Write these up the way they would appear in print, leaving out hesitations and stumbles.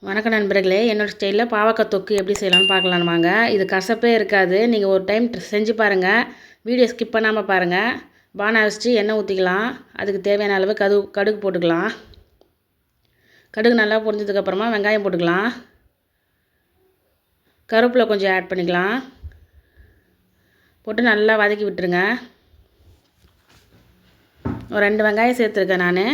வணக்கம் நண்பர்களே, என்னோடய ஸ்டைலில் பாவக்காய் தொக்கு எப்படி செய்யலாம்னு பார்க்கலாம் வாங்க. இது கசப்பே இருக்காது. நீங்கள் ஒரு டைம் செஞ்சு பாருங்கள். வீடியோ ஸ்கிப் பண்ணாமல் பாருங்கள். பானை வச்சுட்டு எண்ணெய் ஊற்றிக்கலாம். அதுக்கு தேவையான அளவு கடுகு போட்டுக்கலாம். கடுகு நல்லா பொரிஞ்சதுக்கப்புறமா வெங்காயம் போட்டுக்கலாம். கருவேப்பிலை கொஞ்சம் ஆட் பண்ணிக்கலாம். போட்டு நல்லா வதக்கி விட்டுருங்க. ஒரு 2 வெங்காயம் சேர்த்துருக்கேன் நான்.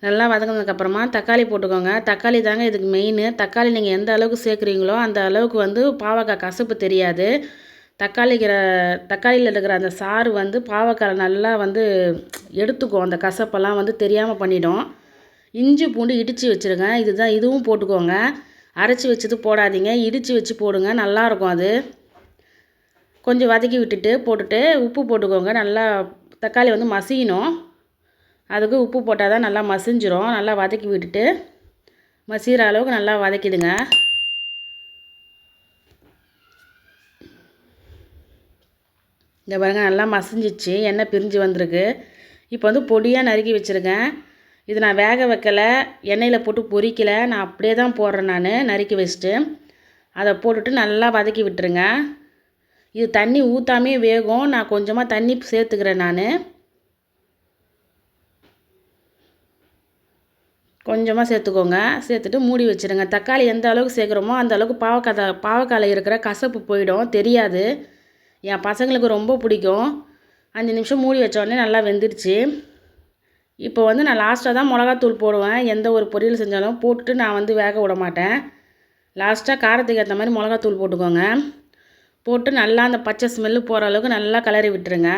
நல்லா வதங்கினதுக்கப்புறமா தக்காளி போட்டுக்கோங்க. தக்காளி தாங்க இதுக்கு மெயின். தக்காளி நீங்கள் எந்த அளவுக்கு சேர்க்குறீங்களோ அந்த அளவுக்கு பாவக்காய் கசப்பு தெரியாது. தக்காளியில் இருக்கிற அந்த சாறு பாவக்காய் நல்லா எடுத்துக்கும். அந்த கசப்பெல்லாம் தெரியாமல் பண்ணிடும். இஞ்சி பூண்டு இடித்து வச்சுருங்க. இதுவும் போட்டுக்கோங்க. அரைச்சி வச்சது போடாதீங்க, இடித்து வச்சு போடுங்க, நல்லாயிருக்கும் அது. கொஞ்சம் வதக்கி போட்டுட்டு உப்பு போட்டுக்கோங்க. நல்லா தக்காளி மசியணும். அதுக்கு உப்பு போட்டால் தான் நல்லா மசிஞ்சிரும். நல்லா வதக்கி விட்டுட்டு மசிகிற அளவுக்கு நல்லா வதக்கிடுங்க. இந்த பாருங்க, நல்லா மசிஞ்சிச்சு, எண்ணெய் பிரிஞ்சு வந்திருக்கு. இப்போ பொடியாக நறுக்கி வச்சுருக்கேன். இது நான் வேக வைக்கலை, எண்ணெயில் போட்டு பொரிக்கலை, நான் அப்படியே தான் போடுறேன். நான் நறுக்கி வச்சுட்டு அதை போட்டுட்டு நல்லா வதக்கி விட்டுருங்க. இது தண்ணி ஊற்றாமே வேகும். நான் கொஞ்சமாக தண்ணி சேர்த்துக்கிறேன். நான் கொஞ்சமாக சேர்த்துக்கோங்க. சேர்த்துட்டு மூடி வச்சுருங்க. தக்காளி எந்த அளவுக்கு சேர்க்குறோமோ அந்த அளவுக்கு பாவக்காயில் இருக்கிற கசப்பு போயிடும், தெரியாது. என் பசங்களுக்கு ரொம்ப பிடிக்கும். 5 நிமிஷம் மூடி வச்சோடனே நல்லா வெந்துடுச்சு. இப்போ நான் லாஸ்ட்டாக தான் மிளகாத்தூள் போடுவேன். எந்த ஒரு பொரியல் செஞ்சாலும் போட்டுட்டு நான் வேக விட மாட்டேன். லாஸ்ட்டாக காரத்துக்கு ஏற்ற மாதிரி மிளகாத்தூள் போட்டுக்கோங்க. போட்டு நல்லா அந்த பச்சை ஸ்மெல்லு போகிற அளவுக்கு நல்லா கிளறி விட்டுருங்க.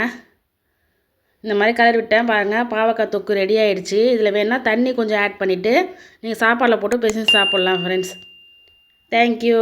இந்த மாதிரி கலர் விட்டேன் பாருங்கள். பாவக்காய் தொக்கு ரெடி ஆகிடுச்சு. இதில் வேணால் தண்ணி கொஞ்சம் ஆட் பண்ணிவிட்டு நீங்கள் சாப்பாடில் போட்டு பிசைஞ்சு சாப்பிட்லாம் ஃப்ரெண்ட்ஸ். தேங்க்யூ.